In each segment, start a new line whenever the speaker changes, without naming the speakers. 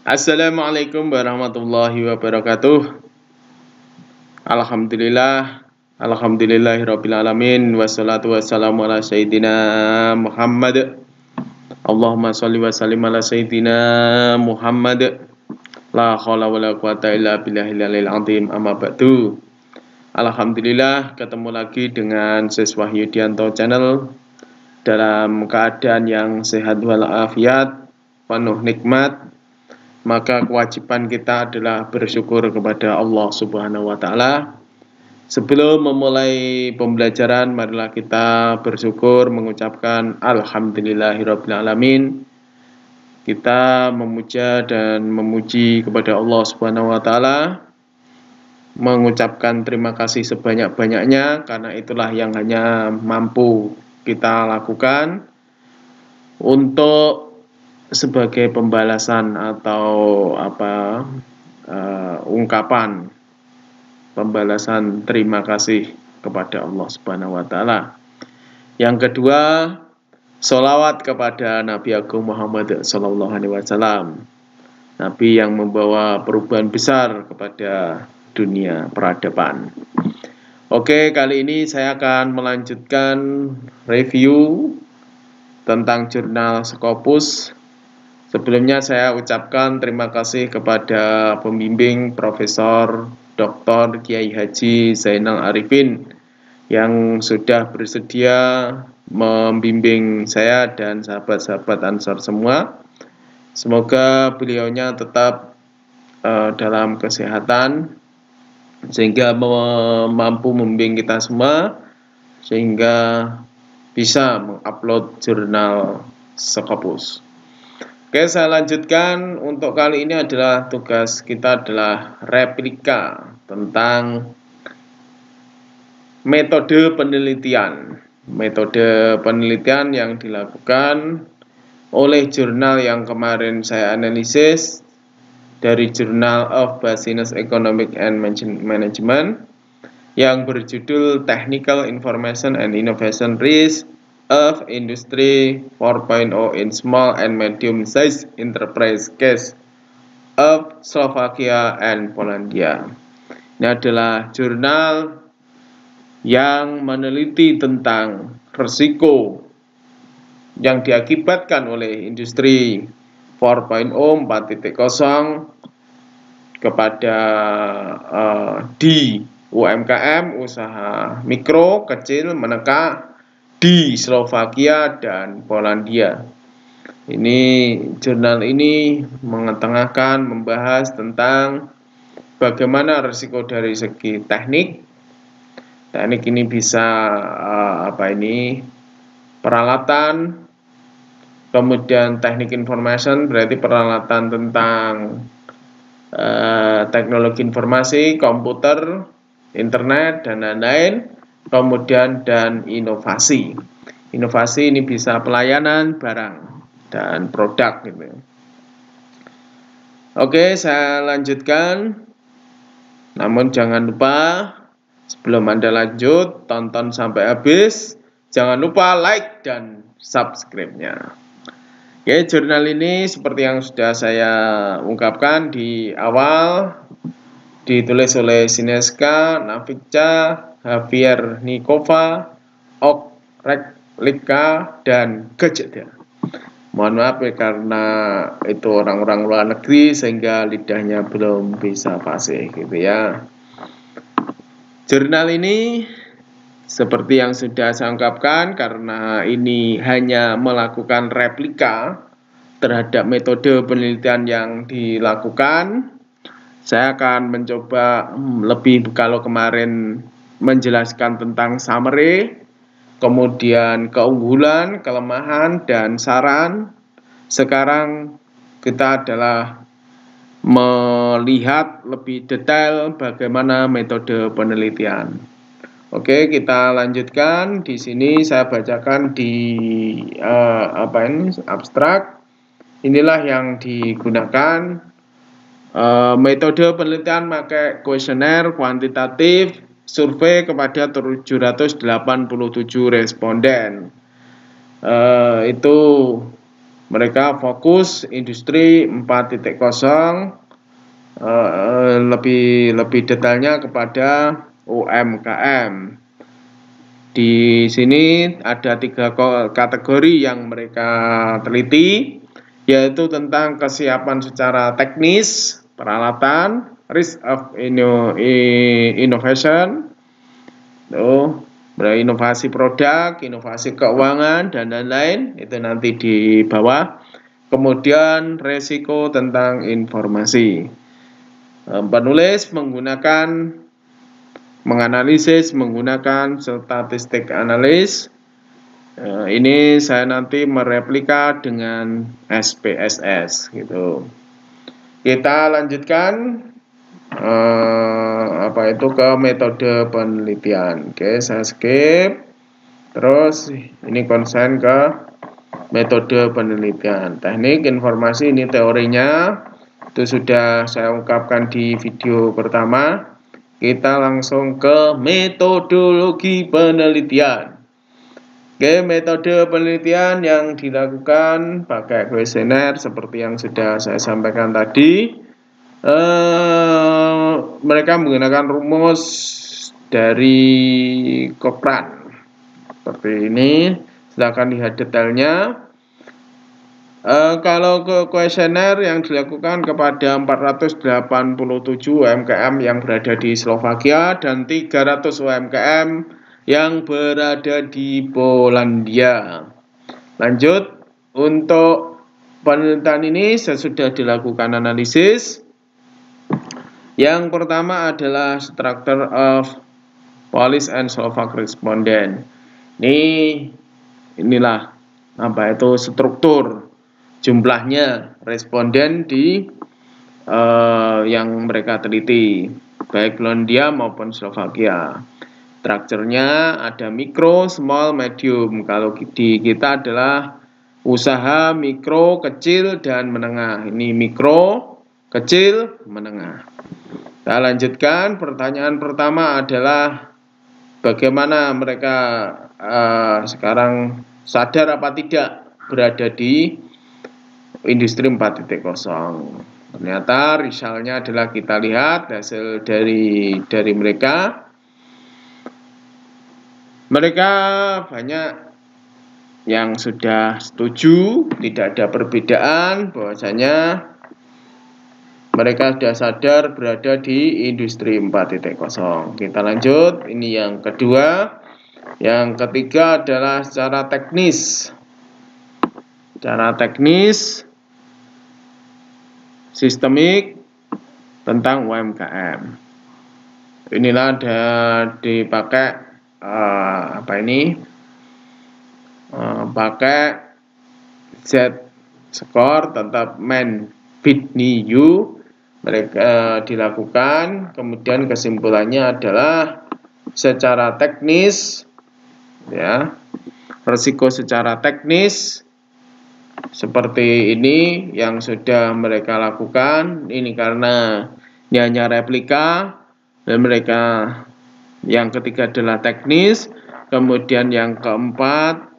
Assalamualaikum warahmatullahi wabarakatuh. Alhamdulillah, alhamdulillahirabbil alamin wassalatu wassalamu ala sayyidina Muhammad. Allahumma shalli wa sallim ala sayyidina Muhammad. La haula wala quwata illa billahil aliyil azim. Amma ba'du. Alhamdulillah ketemu lagi dengan Sis Wahyudianto Channel dalam keadaan yang sehat walafiat, penuh nikmat. Maka kewajiban kita adalah bersyukur kepada Allah Subhanahu wa Ta'ala. Sebelum memulai pembelajaran, marilah kita bersyukur mengucapkan Alhamdulillahirabbil alamin. Kita memuja dan memuji kepada Allah Subhanahu wa Ta'ala, mengucapkan terima kasih sebanyak-banyaknya, karena itulah yang hanya mampu kita lakukan untuk sebagai pembalasan atau ungkapan pembalasan terima kasih kepada Allah Subhanahu wa Ta'ala. Yang kedua, sholawat kepada Nabi Agung Muhammad Sallallahu Alaihi Wasallam, Nabi yang membawa perubahan besar kepada dunia peradaban. Oke, kali ini saya akan melanjutkan review tentang jurnal Scopus. Sebelumnya saya ucapkan terima kasih kepada pembimbing Profesor Dr. Kiai Haji Zainal Arifin yang sudah bersedia membimbing saya dan sahabat-sahabat Ansor semua. Semoga beliaunya tetap dalam kesehatan sehingga mampu membimbing kita semua sehingga bisa mengupload jurnal Scopus. Oke, saya lanjutkan. Untuk kali ini adalah tugas kita adalah replika tentang metode penelitian. Metode penelitian yang dilakukan oleh jurnal yang kemarin saya analisis dari Journal of Business Economics and Management yang berjudul Technical Information and Innovation Risk of Industry 4.0 in Small and Medium Sized Enterprise Case of Slovakia and Polandia. Ini adalah jurnal yang meneliti tentang risiko yang diakibatkan oleh industri 4.0 kepada di UMKM, usaha mikro, kecil, menengah di Slovakia dan Polandia. Ini jurnal ini mengetengahkan membahas tentang bagaimana risiko dari segi teknik. Teknik ini bisa peralatan, kemudian teknik information berarti peralatan tentang teknologi informasi, komputer, internet dan lain-lain. Kemudian dan inovasi. Inovasi ini bisa pelayanan, barang dan produk gitu. Oke, saya lanjutkan. Namun jangan lupa sebelum Anda lanjut, tonton sampai habis. Jangan lupa like dan subscribe-nya. Oke, jurnal ini seperti yang sudah saya ungkapkan di awal, ditulis oleh Sineska, Navica, Javier Nikova, Okreka, dan Gejeda. Mohon maaf ya karena itu orang-orang luar negeri sehingga lidahnya belum bisa fasih gitu ya. Jurnal ini seperti yang sudah saya ungkapkan, karena ini hanya melakukan replika terhadap metode penelitian yang dilakukan, saya akan mencoba lebih, kalau kemarin menjelaskan tentang summary, kemudian keunggulan, kelemahan, dan saran. Sekarang kita adalah melihat lebih detail bagaimana metode penelitian. Oke, kita lanjutkan. Di sini saya bacakan di abstrak. Inilah yang digunakan. Metode penelitian pakai kuesioner kuantitatif, survei kepada 787 responden. Itu mereka fokus industri 4.0, lebih detailnya kepada UMKM. Di sini ada 3 kategori yang mereka teliti, yaitu tentang kesiapan secara teknis, peralatan, risk of innovation, inovasi produk, inovasi keuangan, dan lain-lain, itu nanti di bawah. Kemudian resiko tentang informasi. Penulis menganalisis menggunakan statistik analis. Ini saya nanti mereplika dengan SPSS gitu. Kita lanjutkan ke metode penelitian. Oke, saya skip. Terus ini konsen ke metode penelitian. Teknik informasi ini teorinya itu sudah saya ungkapkan di video pertama. Kita langsung ke metodologi penelitian. Oke, metode penelitian yang dilakukan pakai kuesioner seperti yang sudah saya sampaikan tadi. Mereka menggunakan rumus dari Cochrane seperti ini. Silahkan lihat detailnya. Kalau ke kuesioner yang dilakukan kepada 487 UMKM yang berada di Slovakia dan 300 UMKM yang berada di Polandia. Lanjut, untuk penelitian ini sesudah dilakukan analisis. Yang pertama adalah structure of Polish and Slovak respondent. Inilah struktur jumlahnya responden di yang mereka teliti, baik Polandia maupun Slovakia. Strukturnya ada mikro, small, medium. Kalau di kita adalah usaha mikro, kecil, dan menengah. Ini mikro, kecil, menengah. Kita lanjutkan. Pertanyaan pertama adalah bagaimana mereka sekarang sadar apa tidak berada di industri 4.0. Ternyata misalnya adalah kita lihat hasil dari mereka. Mereka banyak yang sudah setuju, tidak ada perbedaan bahwasanya mereka sudah sadar berada di industri 4.0. Kita lanjut, ini yang kedua. Yang ketiga adalah secara teknis. Secara teknis sistemik tentang UMKM. Inilah ada dipakai pakai Z-score tetap Men-Bit-Ni-U mereka dilakukan. Kemudian kesimpulannya adalah secara teknis, ya, risiko secara teknis seperti ini yang sudah mereka lakukan. Ini karena ini hanya replika, dan mereka yang ketiga adalah teknis. Kemudian yang keempat,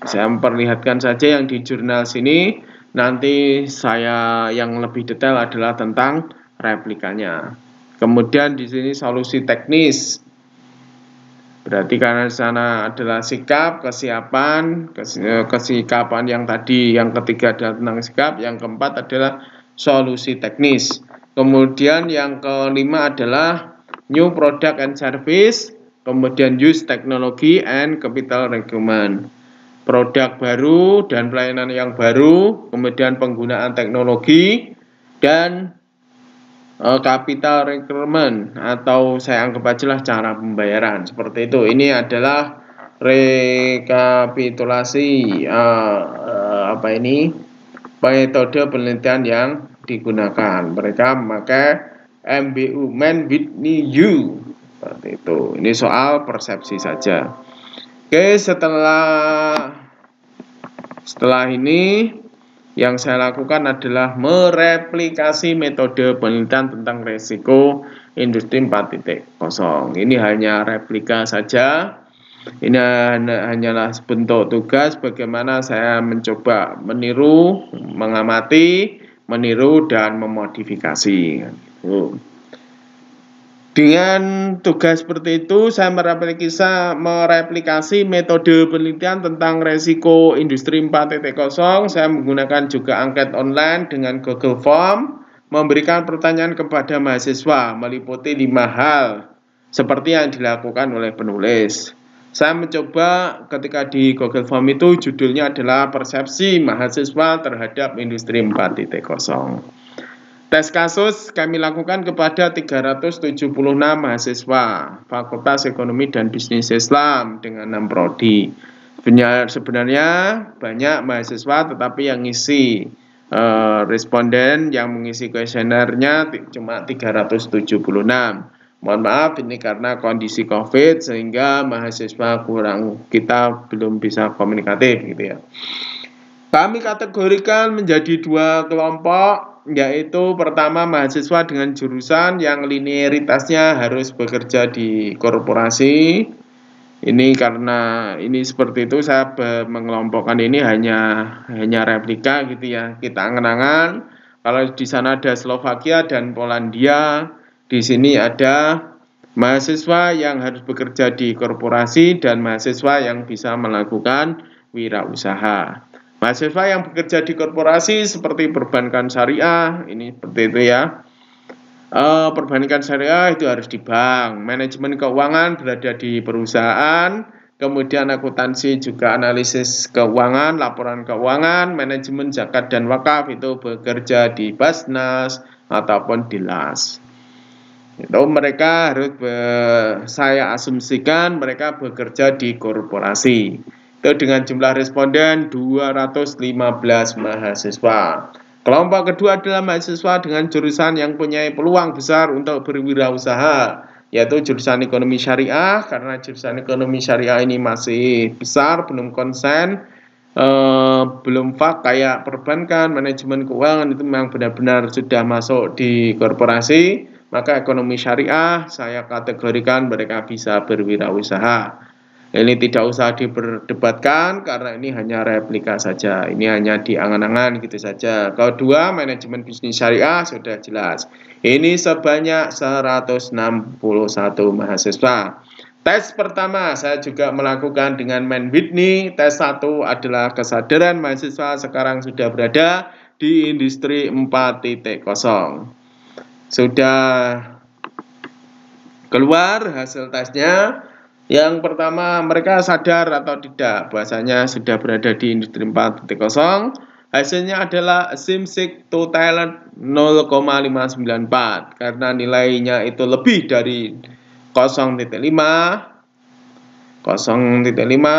saya memperlihatkan saja yang di jurnal sini. Nanti saya yang lebih detail adalah tentang replikanya. Kemudian di sini solusi teknis. Berarti karena di sana adalah sikap, kesikapan yang tadi, yang ketiga adalah tentang sikap, yang keempat adalah solusi teknis. Kemudian yang kelima adalah new product and service, kemudian use technology and capital requirement. Produk baru dan pelayanan yang baru, kemudian penggunaan teknologi, dan capital requirement, atau saya anggap aja lah cara pembayaran seperti itu. Ini adalah rekapitulasi metode penelitian yang digunakan. Mereka memakai MBU, Men-Bit-Ni-U seperti itu. Ini soal persepsi saja. Oke, setelah ini yang saya lakukan adalah mereplikasi metode penelitian tentang resiko industri 4.0. Ini hanya replika saja. Ini hanyalah bentuk tugas bagaimana saya mencoba meniru, mengamati, meniru, dan memodifikasi. Dengan tugas seperti itu, saya mereplikasi metode penelitian tentang resiko industri 4.0. Saya menggunakan juga angket online dengan Google Form, memberikan pertanyaan kepada mahasiswa, meliputi 5 hal, seperti yang dilakukan oleh penulis. Saya mencoba ketika di Google Form itu judulnya adalah persepsi mahasiswa terhadap industri 4.0. Tes kasus kami lakukan kepada 376 mahasiswa Fakultas Ekonomi dan Bisnis Islam dengan 6 prodi. Sebenarnya banyak mahasiswa, tetapi yang ngisi responden yang mengisi kuesionernya cuma 376. Mohon maaf, ini karena kondisi COVID sehingga mahasiswa kita belum bisa komunikatif gitu ya. Kami kategorikan menjadi 2 kelompok, yaitu pertama mahasiswa dengan jurusan yang linearitasnya harus bekerja di korporasi. Ini karena ini seperti itu, saya mengelompokkan ini hanya replika gitu ya. Kita angan-angan kalau di sana ada Slovakia dan Polandia, di sini ada mahasiswa yang harus bekerja di korporasi dan mahasiswa yang bisa melakukan wirausaha. Mahasiswa yang bekerja di korporasi seperti perbankan syariah, ini seperti itu ya. Perbankan syariah itu harus di bank, manajemen keuangan berada di perusahaan, kemudian akuntansi juga analisis keuangan, laporan keuangan, manajemen zakat dan wakaf itu bekerja di Basnas ataupun di LAS. Itu mereka harus saya asumsikan mereka bekerja di korporasi. Itu dengan jumlah responden 215 mahasiswa. Kelompok kedua adalah mahasiswa dengan jurusan yang punya peluang besar untuk berwirausaha, yaitu jurusan ekonomi syariah, karena jurusan ekonomi syariah ini masih besar, belum konsen, belum fak kayak perbankan, manajemen keuangan itu memang benar-benar sudah masuk di korporasi, maka ekonomi syariah saya kategorikan mereka bisa berwirausaha. Ini tidak usah diperdebatkan karena ini hanya replika saja. Ini hanya diangan-angan gitu saja. Kedua, manajemen bisnis syariah sudah jelas. Ini sebanyak 161 mahasiswa. Tes pertama saya juga melakukan dengan Menwidney. Tes 1 adalah kesadaran mahasiswa sekarang sudah berada di industri 4.0. Sudah keluar hasil tesnya. Yang pertama, mereka sadar atau tidak bahwasanya sudah berada di industri 4.0. Hasilnya adalah SIMSIC to talent 0,594 karena nilainya itu lebih dari 0,5,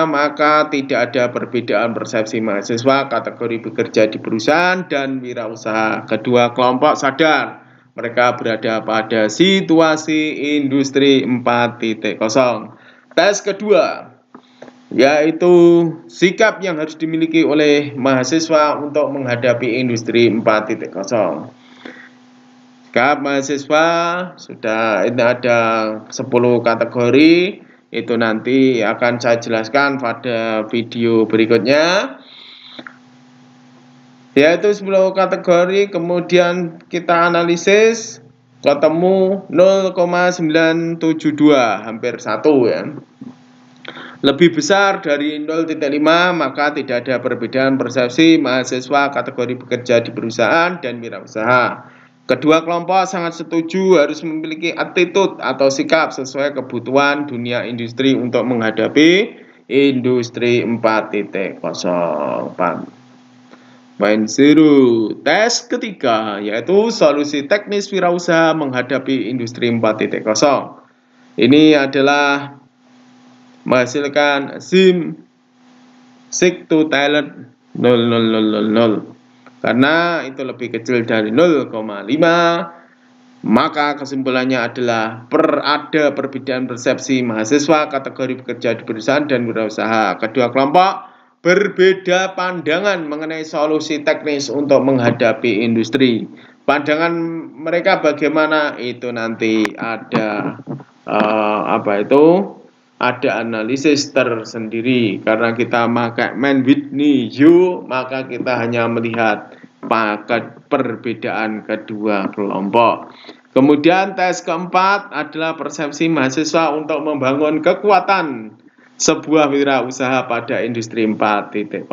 maka tidak ada perbedaan persepsi mahasiswa kategori bekerja di perusahaan dan wirausaha. Kedua kelompok sadar mereka berada pada situasi industri 4.0. Tes kedua, yaitu sikap yang harus dimiliki oleh mahasiswa untuk menghadapi industri 4.0. Sikap mahasiswa sudah ini ada 10 kategori, itu nanti akan saya jelaskan pada video berikutnya. Yaitu 10 kategori, kemudian kita analisis ketemu 0,972, hampir 1 ya. Lebih besar dari 0,5, maka tidak ada perbedaan persepsi mahasiswa kategori bekerja di perusahaan dan wirausaha. Kedua kelompok sangat setuju harus memiliki attitude atau sikap sesuai kebutuhan dunia industri untuk menghadapi industri 4.0. Tes ketiga yaitu solusi teknis wirausaha menghadapi industri 4.0. Ini adalah menghasilkan SIMSIC to talent 0,000 karena itu lebih kecil dari 0,5, maka kesimpulannya adalah ada perbedaan persepsi mahasiswa kategori bekerja di perusahaan dan wirausaha. Kedua kelompok berbeda pandangan mengenai solusi teknis untuk menghadapi industri. Pandangan mereka bagaimana itu nanti ada ada analisis tersendiri. Karena kita pakai Man Whitney You, maka kita hanya melihat perbedaan kedua kelompok. Kemudian tes keempat adalah persepsi mahasiswa untuk membangun kekuatan sebuah wirausaha pada industri 4.0.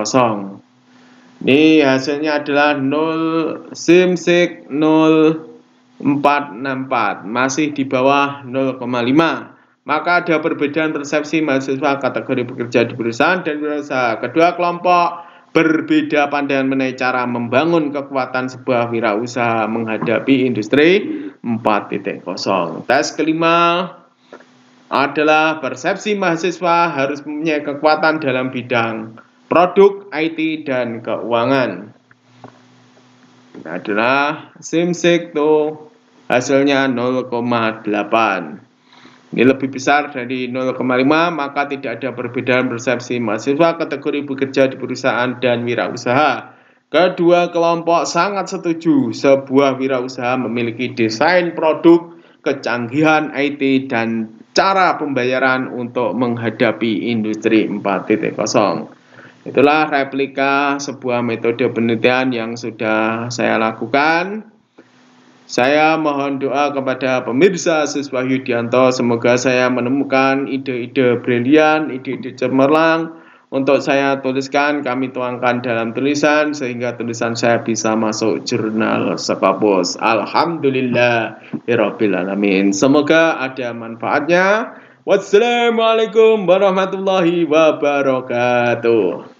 Ini hasilnya adalah 0 SIMSIK 0464, masih di bawah 0,5. Maka ada perbedaan persepsi mahasiswa kategori bekerja di perusahaan dan wirausaha. Kedua kelompok berbeda pandangan mengenai cara membangun kekuatan sebuah wirausaha menghadapi industri 4.0. Tes kelima adalah persepsi mahasiswa harus mempunyai kekuatan dalam bidang produk, IT, dan keuangan. Ini adalah SIMSIK tuh hasilnya 0,8. Ini lebih besar dari 0,5, maka tidak ada perbedaan persepsi mahasiswa kategori bekerja di perusahaan dan wirausaha. Kedua kelompok sangat setuju sebuah wirausaha memiliki desain produk, kecanggihan IT, dan cara pembayaran untuk menghadapi industri 4.0. Itulah replika sebuah metode penelitian yang sudah saya lakukan. Saya mohon doa kepada pemirsa Siswa Yudianto, semoga saya menemukan ide-ide brilian, ide-ide cemerlang untuk saya tuliskan, kami tuangkan dalam tulisan, sehingga tulisan saya bisa masuk jurnal Sekapus. Alhamdulillahirabbil alamin. Semoga ada manfaatnya. Wassalamualaikum warahmatullahi wabarakatuh.